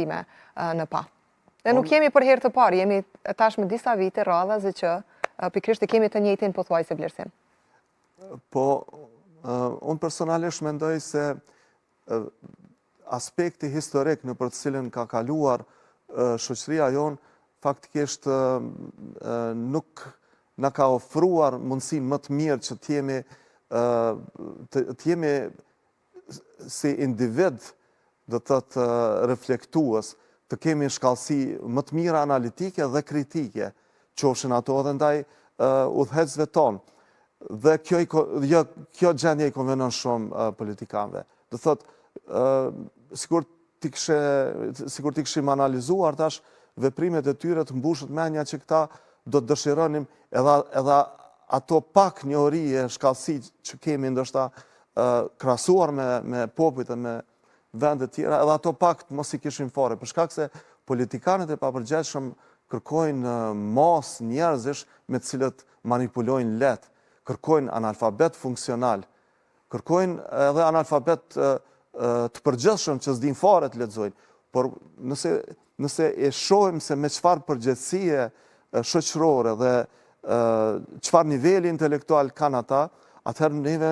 në pa. Dhe nuk jemi për herë të parë, jemi tash me disa vite radhazi që pikrisht e kemi të njëjtin pothuajse vlerësim. Po, unë personalisht mendoj se aspekti historik në për të cilën ka kaluar shoqëria jonë faktikisht nuk na ka ofruar mundësinë më të mirë që të jemi si individ, do të thotë reflektues, të kemi shkallësi më të mira analitike dhe kritike, qofshin ato edhe ndaj udhëhecësve tonë. Dhe kjo gjendje i konvenon shumë politikanëve. Do thotë, sikur ti kishim analizuar tash veprimet e tyre të mbushët menja që këta do të dëshironim edhe ato pak njohuri e shkallësi që kemi ndoshta krahasuar me popujt e me vendet tjera, edhe ato pak të mos i kishim fare, për shkak se politikanët e papërgjegjshëm kërkojnë masë njerëzish me të cilët manipulojnë lehtë, kërkojnë analfabet funksional, kërkojnë edhe analfabet të përgjithshëm që s'din fare të lexojnë, por nëse e shohim se me çfarë përgjegjësie shoqërore dhe çfarë niveli intelektual kanë ata, atëherë neve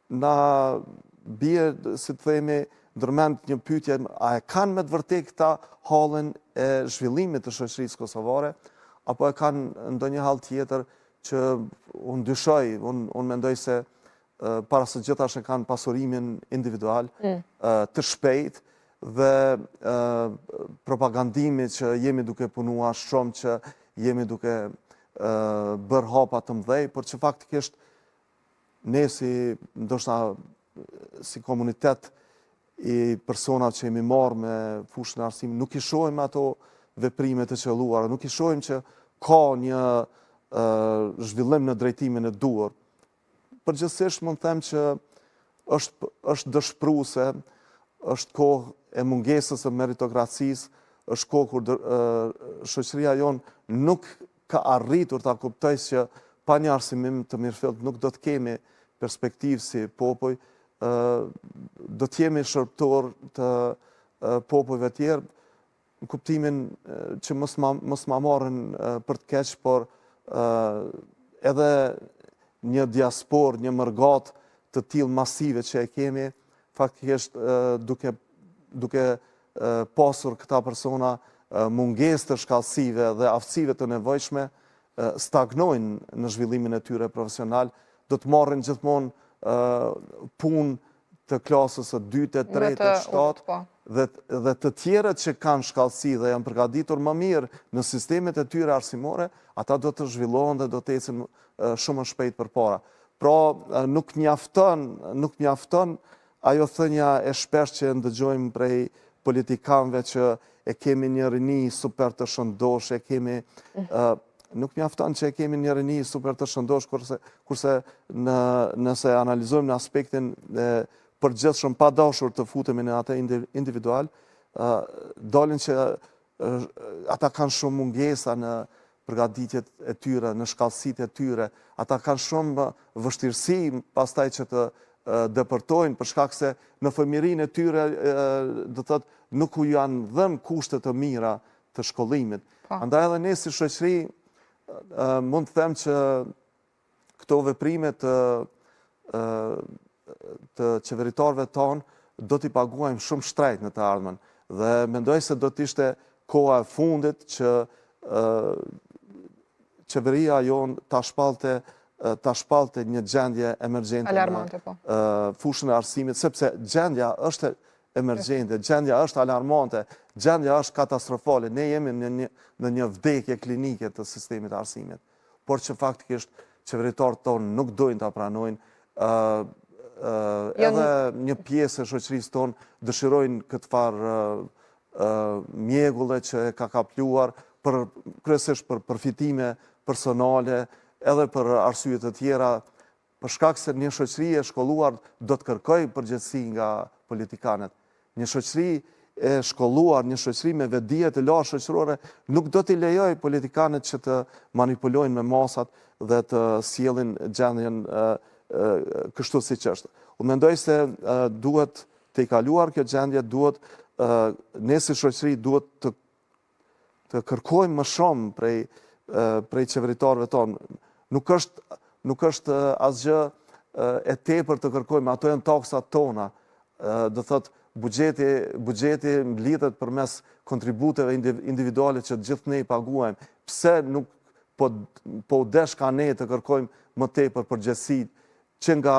na bie, si të themi, ndërmend një pyetje, a e kanë me të vërtetë këta hallin e zhvillimit të shoqërisë kosovare, apo e kanë ndonjë hall tjetër që unë dyshoj, unë mendoj se para së gjithash e kanë pasurimin individual, të shpejt dhe propagandimi që jemi duke punuar shumë, që jemi duke bërë hapa të mëdhej, por që faktikisht ne si komunitet i personat që jemi marrë me fushën e arsimit, nuk i shohim ato veprime të qelluara, nuk i shohim që ka një zhvillim në drejtimin e duhur. Përgjithsisht mund të them që është dëshpëruese, është kohë e mungesës së meritokracisë, është kohë kur shoqëria jonë nuk ka arritur ta kuptojë që pa një arsimim të mirëfillt nuk do të kemi perspektivë si popull, do të jemi shërbëtor të popujve tjerë, në kuptimin që mos ma marrin për të keq, por edhe një diasporë, një mërgat të tillë masive që e kemi, faktikisht duke pasur këta persona mungesë të shkallësive dhe aftësive të nevojshme, stagnojnë në zhvillimin e tyre profesional, do të marrin gjithmonë punë të klasës së dytë, tretë, shtatë, dhe të tjerët që kanë shkallësi dhe janë përgatitur më mirë në sistemet e tyre arsimore, ata do të zhvillohen dhe do të ecin shumë më shpejt përpara. Pra nuk mjafton ajo thënia e shpesh që ndëgjojmë prej politikanëve që e kemi një rini super të shëndosh, nuk mjafton që e kemi një rini super të shëndosh, kurse nëse analizojmë në aspektin përgjithshëm pa dashur të futemi në atë individual, dalin që ata kanë shumë mungesa në përgatitjet e tyre, në shkallësitë e tyre, ata kanë shumë vështirësi pastaj që të depërtojnë për shkak se në fëmijërinë e tyre do të thotë nuk u janë dhënë kushte të mira të shkollimit. Andaj edhe ne si shoqëri mund të them që këto veprime të qeveritarëve tonë do t'i paguajmë shumë shtrejt në të ardhmen. Dhe mendoj se do t'ishte koha e fundit që qeveria jonë ta shpallte një gjendje emergjente në fushën e arsimit, sepse gjendja është emergjente, gjendja është alarmante, gjendja është katastrofale. Ne jemi në një vdekje klinike të sistemit arsimit, por që faktikisht qeveritarët tonë nuk dojnë ta pranojnë, edhe një pjesë e shoqërisë tonë dëshirojnë këtë farë mjegulle që ka kapluar kryesisht për përfitime personale, edhe për arsye të tjera, për shkak se një shoqëri e shkolluar do të kërkojë përgjegjësi nga politikanët. Një shoqëri e shkolluar, një shoqëri me vetdije të lartë shoqërore nuk do t'i lejojë politikanët që të manipulojnë me masat dhe të sjellin gjendjen kështu siç është. Unë mendoj se duhet të i kaluar kjo gjendje, duhet ne si shoqëri duhet të kërkojmë më shumë prej qeveritarëve tonë. Nuk është asgjë e tepër të kërkojmë, ato janë taksat tona. Do thotë buxheti mblidhet përmes kontributeve individuale që gjithë ne i paguajmë. Pse nuk po desh ka ne të kërkojmë më tepër përgjegjësi që nga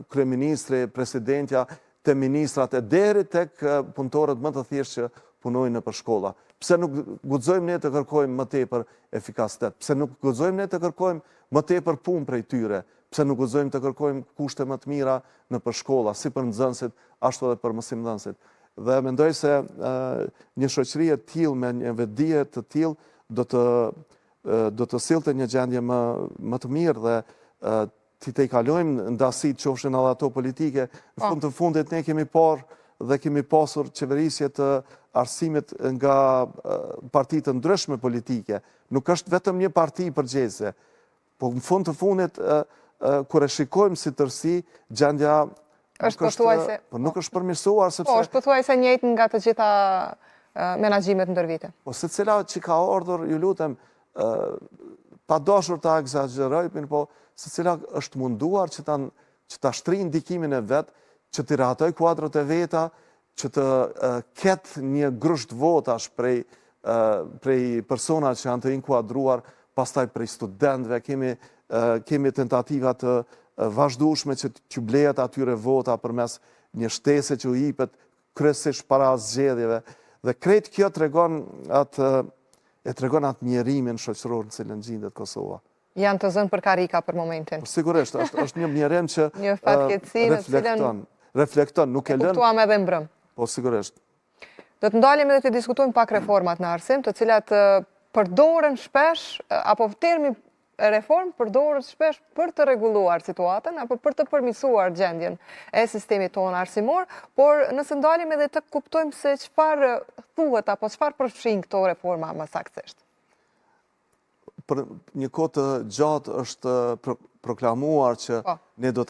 kryeministri, presidentja, te ministrat e deri tek punëtorët më të thjeshtë që punojnë nëpër shkolla. Pse nuk guxojmë ne të kërkojmë më tepër efikasitet? Pse nuk guxojmë ne të kërkojmë më tepër punë prej tyre? Pse nuk guxojmë të kërkojmë kushte më të mira nëpër shkolla, si për nxënësit, ashtu edhe për mësimdhënësit? Dhe mendoj se një shoqëri e tillë me një vetdije të tillë do të sillte një gjendje më të mirë dhe ti të i kalojmë ndasit qofshin edhe ato politike. Në fund të fundit ne kemi parë dhe kemi pasur qeverisje të arsimit nga partitë ndryshme politike. Nuk është vetëm një parti përgjegjëse, po në fund të fundit kur e shikojmë si tërësi, gjendja nuk është përmirësuar sepse është pothuajse njëjtë nga të gjitha menaxhimet ndër vite. Po secila që ka ardhur, ju lutem, pa dashur ta egzagjeroj, po secila është munduar që ta shtrijë ndikimin e vet, që të ratoj kuadrot e veta, që të ketë një grusht votash prej persona që janë të inkuadruar, pastaj prej studentëve, kemi tentativa të vazhdueshme që t'ju blehet atyre vota përmes një shtese që u jepet kryesisht para zgjedhjeve. Dhe krejt kjo tregon atë mjerimin shoqëror në cilën gjendet Kosova. Janë të zënë për karika për momentin. Sigurisht, është një mjerim që një fatkeqësi në cilën reflekton, nuk e lën. Kuptuam edhe mbrëm. Po sigurisht. Do të ndalemi dhe të diskutojmë pak reformat në arsim, të cilat përdoren shpesh, apo termi reform përdoret shpesh për të rregulluar situatën apo për të përmirësuar gjendjen e sistemit tonë arsimor, por nëse ndalemi edhe të kuptojmë se çfarë thuhet apo çfarë përfshin këto reforma më saktësisht. Për një kohë të gjatë është proklamuar që ne do